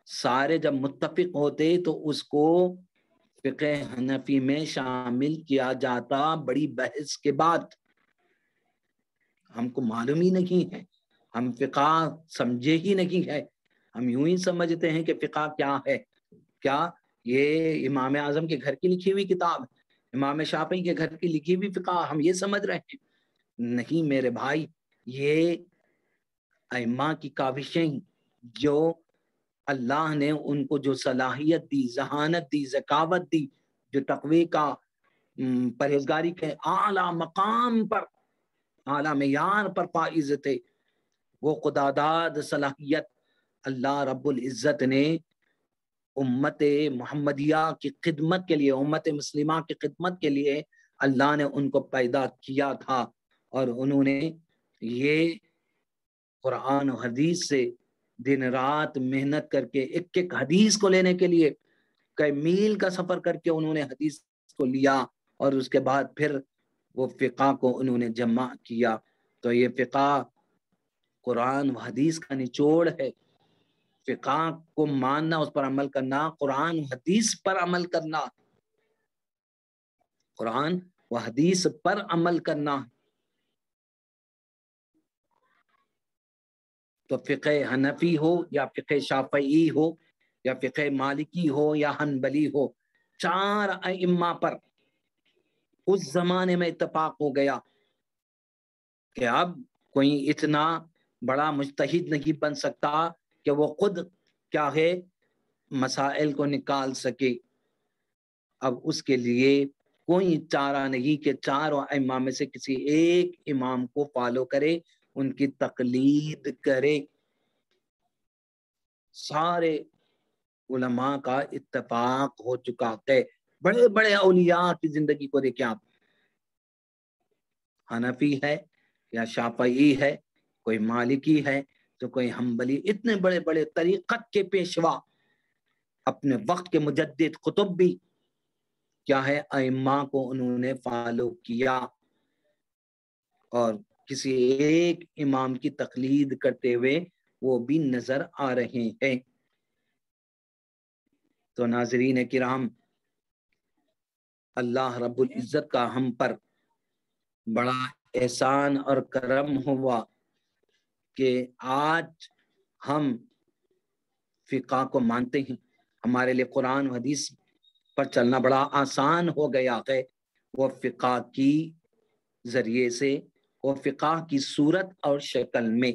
سارے جب متفق ہوتے تو اس کو فقہ حنفی میں شامل کیا جاتا، بڑی بحث کے بعد۔ ہم کو معلوم ہی نہیں ہے، ہم فقہ سمجھے ہی نہیں ہے، ہم یوں ہی سمجھتے ہیں کہ فقہ کیا ہے، کیا یہ امام اعظم کے گھر کی لکھی ہوئی کتاب، امام شافعی کے گھر کی لکھی ہوئی فقہ ہم یہ سمجھ رہے ہیں؟ نہیں میرے بھائی، یہ ائمہ کی کاوشیں، جو اللہ نے ان کو جو صلاحیت دی، ذہانت دی، ذکاوت دی، جو تقوی کا، پرہیزگاری کے اعلیٰ مقام پر، اعلیٰ معیار پر فائز تھے، وہ خداداد صلاحیت اللہ رب العزت نے امت محمدیہ کی خدمت کے لیے، امت مسلمہ کی خدمت کے لیے اللہ نے ان کو پیدا کیا تھا، اور انہوں نے یہ قرآن و حدیث سے دن رات محنت کر کے ایک ایک حدیث کو لینے کے لیے کئی میل کا سفر کر کے انہوں نے حدیث کو لیا، اور اس کے بعد پھر وہ فقہ کو انہوں نے جمع کیا۔ تو یہ فقہ قرآن و حدیث کا نچوڑ ہے۔ فقہ کو ماننا، اس پر عمل کرنا، قرآن و حدیث پر عمل کرنا، قرآن و حدیث پر عمل کرنا۔ تو فقہ حنفی ہو یا فقہ شافعی ہو یا فقہ مالکی ہو یا حنبلی ہو، 4 ائمہ پر اس زمانے میں اتفاق ہو گیا کہ اب کوئی اتنا بڑا مجتہد نہیں بن سکتا کہ وہ خود کیا ہے مسائل کو نکال سکے۔ اب اس کے لیے کوئی چارہ نہیں کہ 4 ائمہ میں سے کسی ایک امام کو فالو کرے، ان کی تقلید کرے۔ سارے علماء کا اتفاق ہو چکا ہے۔ بڑے بڑے اولیاء کی زندگی کو دیکھیں آپ، حنفی ہے یا شافعی ہے، کوئی مالکی ہے تو کوئی حنبلی، اتنے بڑے بڑے طریقت کے پیشوا، اپنے وقت کے مجدد قطب بھی کیا ہے ائمہ کو انہوں نے فالو کیا اور کسی ایک امام کی تقلید کرتے ہوئے وہ بھی نظر آ رہے ہیں۔ تو ناظرین کرام، اللہ رب العزت کا ہم پر بڑا احسان اور کرم ہوا کہ آج ہم فقہ کو مانتے ہیں، ہمارے لیے قرآن و حدیث پر چلنا بڑا آسان ہو گیا ہے، وہ فقہ کی ذریعے سے، وہ فقہ کی صورت اور شکل میں۔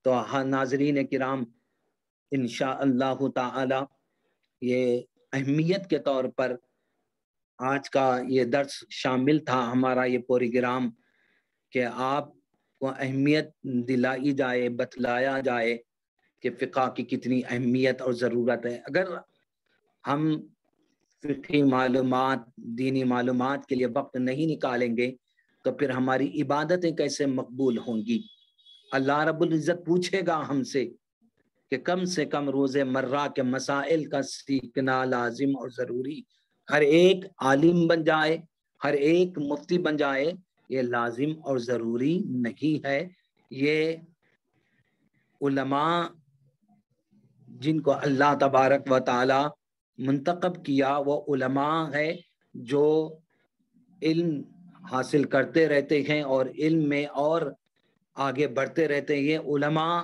تو ناظرین کرام، انشاءاللہ تعالی یہ اہمیت کے طور پر آج کا یہ درس شامل تھا ہمارا یہ پروگرام، کہ آپ کو اہمیت دلائی جائے، بتلایا جائے کہ فقہ کی کتنی اہمیت اور ضرورت ہے۔ اگر ہم فقہی معلومات، دینی معلومات کے لیے وقت نہیں نکالیں گے تو پھر ہماری عبادتیں کیسے مقبول ہوں گی؟ اللہ رب العزت پوچھے گا ہم سے کہ کم سے کم روز مرہ کے مسائل کا سیکھنا لازم اور ضروری، ہر ایک عالم بن جائے، ہر ایک مفتی بن جائے، یہ لازم اور ضروری نہیں ہے۔ یہ علماء جن کو اللہ تبارک و تعالی منتخب کیا، وہ علماء ہے جو علم حاصل کرتے رہتے ہیں اور علم میں اور آگے بڑھتے رہتے ہیں۔ یہ علماء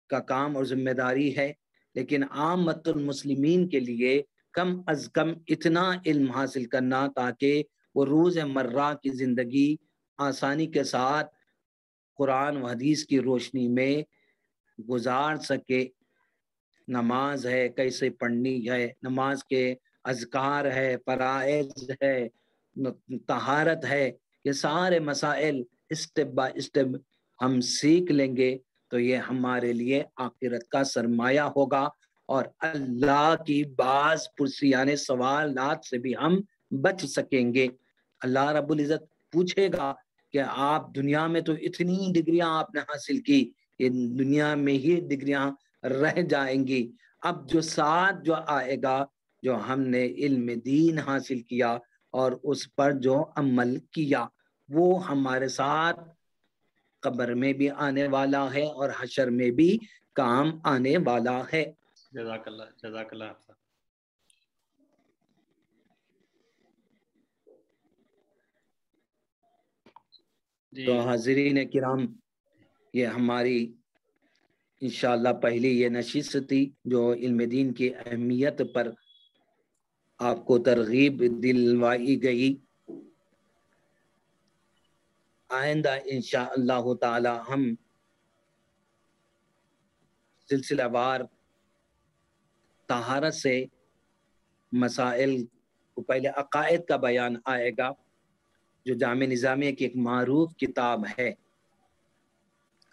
کا کام اور ذمہ داری ہے، لیکن عامت المسلمین کے لیے کم از کم اتنا علم حاصل کرنا تاکہ وہ روز مرہ کی زندگی آسانی کے ساتھ قرآن و حدیث کی روشنی میں گزار سکے۔ نماز ہے کیسے پڑھنی ہے، نماز کے اذکار ہے، فرائض ہے، طہارت ہے، یہ سارے مسائل اسٹیپ بائی اسٹیپ ہم سیکھ لیں گے تو یہ ہمارے لیے آخرت کا سرمایہ ہوگا، اور اللہ کی بعض پرسیانے سوالات سے بھی ہم بچ سکیں گے۔ اللہ رب العزت پوچھے گا کہ آپ دنیا میں تو اتنی ڈگریاں آپ نے حاصل کی، یہ دنیا میں ہی ڈگریاں رہ جائیں گی، اب جو ساتھ جو آئے گا، جو ہم نے علم دین حاصل کیا اور اس پر جو عمل کیا، وہ ہمارے ساتھ قبر میں بھی آنے والا ہے اور حشر میں بھی کام آنے والا ہے۔ جزاک اللہ، جزاک اللہ۔ تو حاضرین کرام، یہ ہماری انشاءاللہ پہلی یہ نشست تھی جو علم دین کی اہمیت پر آپ کو ترغیب دلوائی گئی۔ آئندہ انشاءاللہ تعالی ہم سلسلہ وار طہارت سے مسائل کو، پہلے عقائد کا بیان آئے گا جو جامع نظامیہ کی ایک معروف کتاب ہے،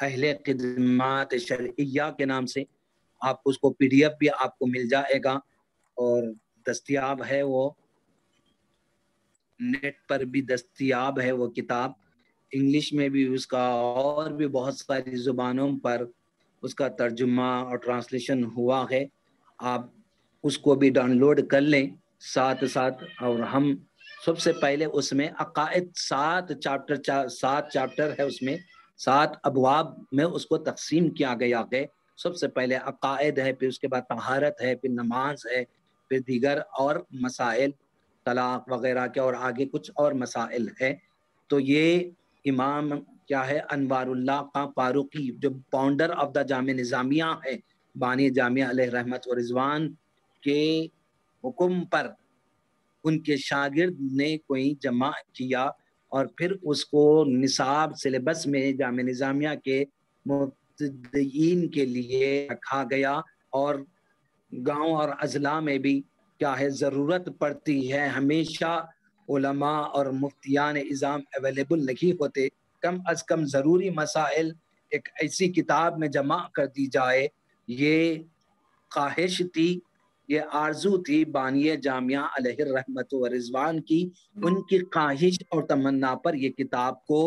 اہل خدمات شرعیہ کے نام سے، آپ اس کو PDF بھی آپ کو مل جائے گا اور دستیاب ہے، وہ نیٹ پر بھی دستیاب ہے وہ کتاب، انگلش میں بھی اس کا اور بھی بہت ساری زبانوں پر اس کا ترجمہ اور ٹرانسلیشن ہوا ہے، آپ اس کو بھی ڈاؤن لوڈ کر لیں ساتھ ساتھ۔ اور ہم سب سے پہلے اس میں عقائد 7 چیپٹر ہے، اس میں 7 ابواب میں اس کو تقسیم کیا گیا ہے۔ سب سے پہلے عقائد ہے، پھر اس کے بعد طہارت ہے، پھر نماز ہے، پھر دیگر اور مسائل طلاق وغیرہ کے، اور آگے کچھ اور مسائل ہے۔ تو یہ امام کیا ہے، انوار اللہ خان فاروقی، جو فاؤنڈر آف دا جامع نظامیہ ہے، بانی جامعہ علیہ رحمت و رضوان کے حکم پر ان کے شاگرد نے کوئی جمع کیا اور پھر اس کو نصاب سلیبس میں جامع نظامیہ کے مبتدئین کے لیے رکھا گیا، اور گاؤں اور اضلاع میں بھی کیا ہے ضرورت پڑتی ہے، ہمیشہ علماء اور مفتیان اعظام اویلیبل نہیں ہوتے، کم از کم ضروری مسائل ایک ایسی کتاب میں جمع کر دی جائے۔ یہ خواہش تھی، یہ آرزو تھی بانی جامعہ علیہ الرحمت و رضوان کی، ان کی خواہش اور تمنا پر یہ کتاب کو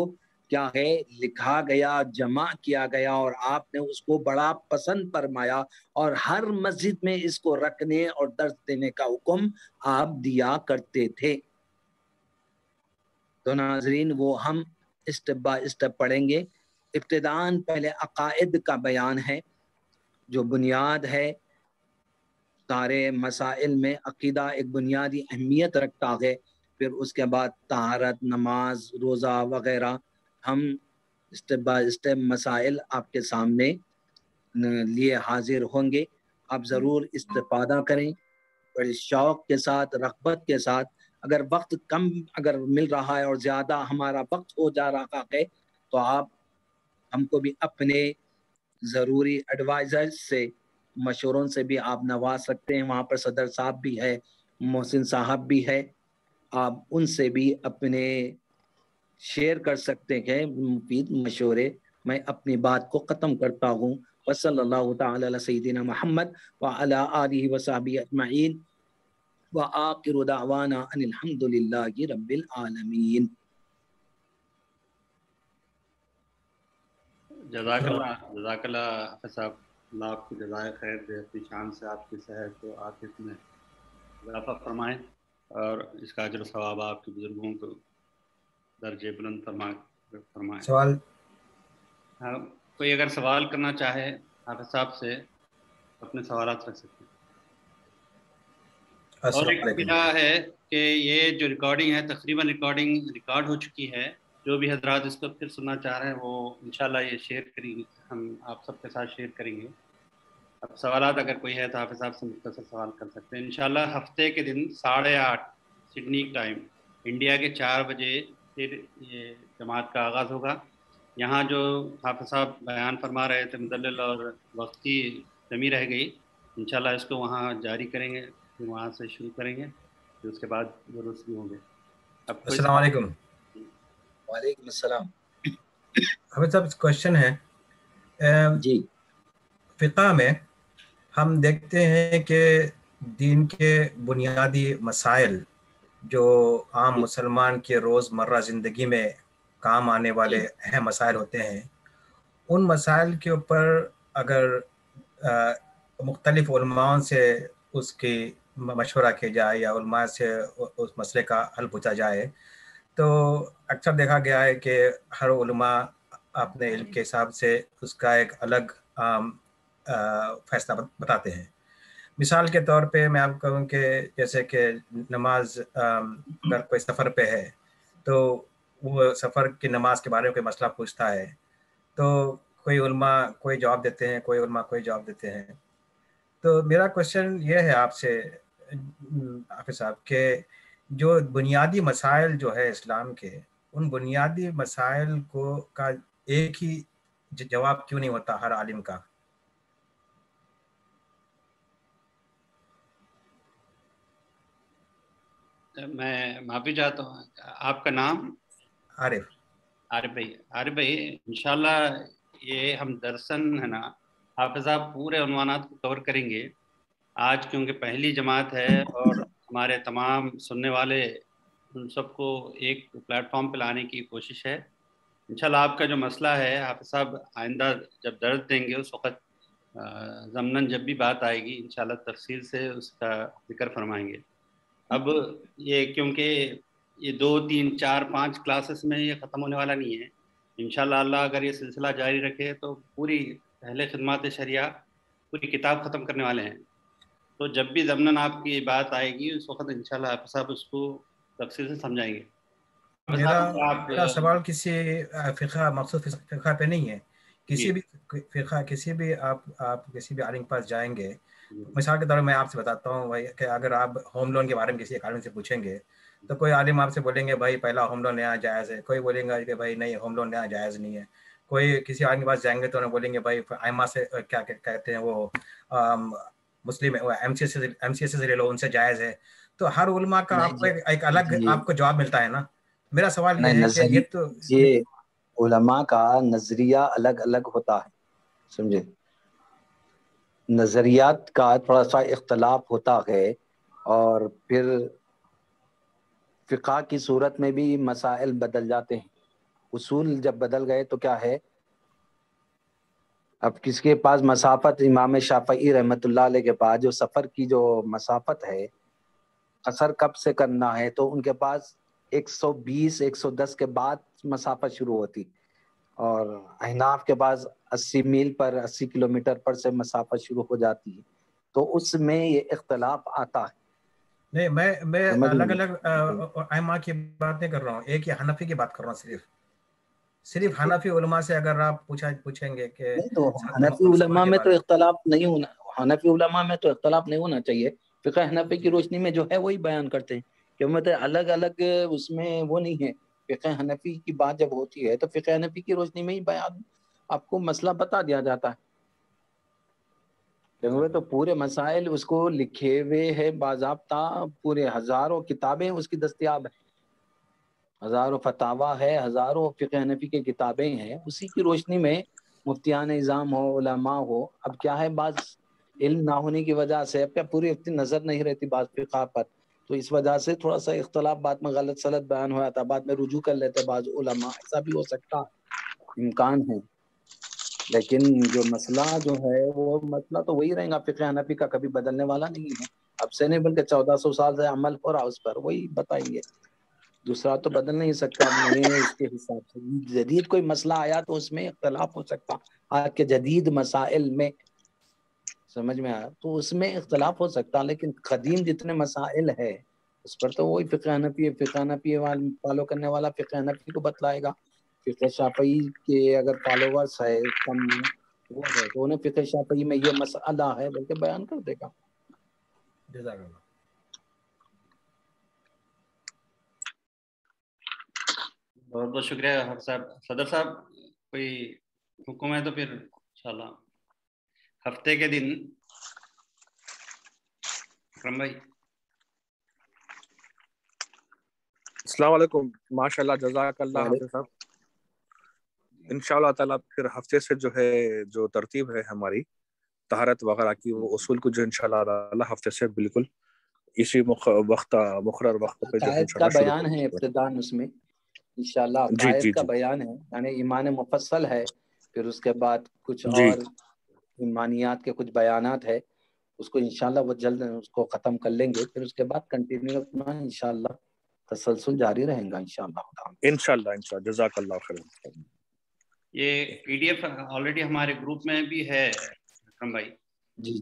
کیا ہے لکھا گیا، جمع کیا گیا، اور آپ نے اس کو بڑا پسند فرمایا اور ہر مسجد میں اس کو رکھنے اور درس دینے کا حکم آپ دیا کرتے تھے۔ تو ناظرین وہ ہم اسٹیپ بائی اسٹیپ پڑھیں گے۔ ابتداً پہلے عقائد کا بیان ہے، جو بنیاد ہے سارے مسائل میں، عقیدہ ایک بنیادی اہمیت رکھتا ہے۔ پھر اس کے بعد طہارت، نماز، روزہ وغیرہ، ہم اسٹیپ بائی اسٹیپ مسائل آپ کے سامنے لیے حاضر ہوں گے۔ آپ ضرور استفادہ کریں بڑے شوق کے ساتھ، رغبت کے ساتھ۔ اگر وقت کم اگر مل رہا ہے اور زیادہ ہمارا وقت ہو جا رہا ہے تو آپ ہم کو بھی اپنے ضروری ایڈوائزر سے، مشوروں سے بھی آپ نواز سکتے ہیں۔ وہاں پر صدر صاحب بھی ہے، محسن صاحب بھی ہے، آپ ان سے بھی اپنے شیئر کر سکتے ہیں مفید مشورے۔ میں اپنی بات کو ختم کرتا ہوں۔ وصلی اللہ تعالی علی سیدنا محمد وعلی آلہ وصحبہ اجمعین وآخر دعوانا ان الحمد للہ رب العالمین۔ جزاک اللہ حافظ صاحب، اللہ آپ کو جزائے خیر دے، اپنی شان سے آپ کی صحت و عافیت میں اضافہ فرمائیں، اور اس کا اجر و ثواب آپ کے بزرگوں کو درجے بلند فرمائیں۔ سوال کوئی اگر سوال کرنا چاہے حافظ صاحب سے اپنے سوالات رکھ سکتے ہیں۔ اور ایک کیا ہے کہ یہ جو ریکارڈنگ ہے تقریباً ریکارڈ ہو چکی ہے، جو بھی حضرات اس کو پھر سننا چاہ رہے ہیں وہ انشاءاللہ یہ شیئر کریں گے، ہم آپ سب کے ساتھ شیئر کریں گے۔ اب سوالات اگر کوئی ہے تو حافظ صاحب سے مختصر سوال کر سکتے ہیں انشاءاللہ۔ ہفتے کے دن 8:30 سڈنی ٹائم، انڈیا کے 4 بجے پھر یہ جماعت کا آغاز ہوگا۔ یہاں جو حافظ صاحب بیان فرما رہے تھے مدلل اور وقت کی کمی رہ گئی، انشاءاللہ اس کو وہاں جاری کریں گے، پھر وہاں سے شروع کریں گے، پھر اس کے بعد دروس بھی ہوں گے۔ اب السلام علیکم۔ وعلیکم السلام۔ حافظ صاحب کوشچن ہے، جی، فقہ میں ہم دیکھتے ہیں کہ دین کے بنیادی مسائل جو عام مسلمان کے روزمرہ زندگی میں کام آنے والے اہم مسائل ہوتے ہیں، ان مسائل کے اوپر اگر مختلف علماء سے اس کی مشورہ کیا جائے یا علماء سے اس مسئلے کا حل پوچھا جائے، تو اکثر دیکھا گیا ہے کہ ہر علماء اپنے علم کے حساب سے اس کا ایک الگ فیصلہ بتاتے ہیں۔ مثال کے طور پہ میں آپ کو کہوں کہ جیسے کہ نماز، اگر کوئی سفر پہ ہے تو وہ سفر کی نماز کے بارے میں کوئی مسئلہ پوچھتا ہے تو کوئی علماء کوئی جواب دیتے ہیں، کوئی علماء کوئی جواب دیتے ہیں۔ تو میرا کوشچن یہ ہے آپ سے حافظ صاحب کہ جو بنیادی مسائل جو ہے اسلام کے، ان بنیادی مسائل کا ایک ہی جواب کیوں نہیں ہوتا ہر عالم کا؟ میں معافی چاہتا ہوں، آپ کا نام؟ عارف بھائی انشاءاللہ یہ ہم درسن ہے نا حافظ صاحب پورے عنوانات کو کور کریں گے۔ آج کیونکہ پہلی جماعت ہے اور ہمارے تمام سننے والے ان سب کو ایک پلیٹ فارم پہ لانے کی کوشش ہے۔ انشاءاللہ آپ کا جو مسئلہ ہے حافظ صاحب آئندہ جب درس دیں گے اس وقت ضمناً جب بھی بات آئے گی انشاءاللہ تفصیل سے اس کا ذکر فرمائیں گے۔ اب یہ کیونکہ یہ 2 3 4 5 کلاسز میں یہ ختم ہونے والا نہیں ہے، انشاءاللہ اللہ اگر یہ سلسلہ جاری رکھے تو پوری اہل خدمات شریعہ پوری کتاب ختم کرنے والے ہیں۔ تو جب بھی ضمناً آپ کی بات آئے گی اس وقت انشاءاللہ آپ صاحب اس کو تفصیل سے سمجھائیں گے۔ میرا سوال کسی فقہ مخصوص فقہ پہ نہیں ہے، کسی بھی فقہ کسی بھی آپ کسی بھی عالم کے پاس جائیں گے، مثال کے طور پر میں آپ سے بتاتا ہوں بھائی کہ اگر آپ ہوم لون کے بارے میں کسی ایک عالم سے پوچھیں گے تو کوئی عالم آپ سے بولیں گے بھائی پہلا ہوم لون لینا جائز ہے، کوئی بولیں گا کہ بھائی نہیں ہوم لون لینا جائز نہیں ہے، کوئی کسی عالم کے پاس جائیں گے تو انہیں بولیں گے بھائی ائمہ سے کیا کہتے ہیں وہ مسلم ایم سی ایس سے لے لو ان سے جائز ہے۔ تو ہر علماء کا آپ کو ایک الگ آپ کو جواب ملتا ہے نا۔ میرا سوال یہ ہے کہ یہ تو یہ علماء کا نظریہ الگ الگ ہوتا ہے، سمجھے؟ نظریات کا تھوڑا سا اختلاف ہوتا ہے، اور پھر فقہ کی صورت میں بھی مسائل بدل جاتے ہیں. اصول جب بدل گئے تو کیا ہے، اب کس کے پاس مسافت، امام شافعی رحمۃ اللہ علیہ کے پاس جو سفر کی جو مسافت ہے، قصر کب سے کرنا ہے، تو ان کے پاس 120 110 کے بعد مسافت شروع ہوتی، اور احناف کے پاس 80 میل پر 80 کلومیٹر پر سے مسافت شروع ہو جاتی ہے. تو اس میں یہ اختلاف آتا ہے. نہیں، میں الگ الگ ائمہ کی بات نہیں کر رہا ہوں، ایک ہی حنفی کی بات کر رہا ہوں. صرف حنفی علماء سے اگر آپ پوچھیں گے کہ نہیں، تو حنفی علماء میں تو اختلاف نہیں ہونا، حنفی علماء میں تو اختلاف نہیں ہونا چاہیے. فقہ حنفی کی روشنی میں جو ہے وہی بیان کرتے ہیں، کہ مطلب الگ الگ اس میں وہ نہیں ہے. فقہ حنفی کی بات جب ہوتی ہے تو فقہ حنفی کی روشنی میں ہی بیان آپ کو مسئلہ بتا دیا جاتا ہے. تو پورے مسائل اس کو لکھے ہوئے ہے باضابطہ، پورے ہزاروں کتابیں اس کی دستیاب ہیں، ہزاروں فتاوا ہے، ہزاروں فقہ حنفی کی کتابیں ہیں. اسی کی روشنی میں مفتیان نظام ہو، علماء ہو. اب کیا ہے، بعض علم نہ ہونے کی وجہ سے اب کیا پوری اتنی نظر نہیں رہتی بعض فقہ پر، تو اس وجہ سے تھوڑا سا اختلاف بعد میں غلط سلط بیان ہوا تھا، بعد میں رجوع کر لیتے بعض علماء. ایسا بھی ہو سکتا، امکان ہے. لیکن جو مسئلہ جو ہے وہ مسئلہ تو وہی رہے گا، فقہ حنفی کا کبھی بدلنے والا نہیں ہے. اب سے نہیں بلکہ 1400 سال سے عمل ہو رہا اس پر، وہی بتائیں گے، دوسرا تو بدل نہیں سکتا. نئے اس کے حساب سے جدید کوئی مسئلہ آیا تو اس میں اختلاف ہو سکتا. آج کے جدید مسائل میں سمجھ میں آیا تو اس میں اختلاف ہو سکتا، لیکن قدیم جتنے مسائل ہے اس پر تو وہی فقہ حنفی ہے. فقہ حنفی فالو کرنے والا فقہ حنفی کو بتلائے گا. فقہ شافعی کے اگر فالوورز ہے کم وہ ہے تو انہیں فقہ شافعی میں یہ مسئلہ ہے بلکہ بیان کر دے گا. جزاک اللہ. بہت بہت شکریہ حافظ صاحب. صدر صاحب کوئی حکم ہے تو پھر انشاءاللہ ہفتے کے دن. اکرم بھائی. السلام علیکم. ماشاء اللہ، جزاک اللہ حافظ صاحب. انشاءاللہ تعالیٰ پھر ہفتے سے جو ہے جو ترتیب ہے ہماری طہارت وغیرہ کی، وہ اصول کو جو انشاءاللہ تعالیٰ ہفتے سے بالکل اسی مقرر وقت پہ جو ہے عقائد کا بیان ہے ابتداءً اس میں انشاءاللہ. عقائد کا بیان ہے، یعنی ایمان مفصل ہے. پھر اس کے بعد کچھ اور ایمانیات کے کچھ بیانات ہے، اس کو انشاءاللہ وہ جلد اس کو ختم کر لیں گے. پھر اس کے بعد کنٹینیو اپنا انشاءاللہ تسلسل جاری رہیں گا انشاءاللہ. جزاک اللہ خیر. یہ PDF آلریڈی ہمارے گروپ میں بھی ہے اکرم بھائی. جی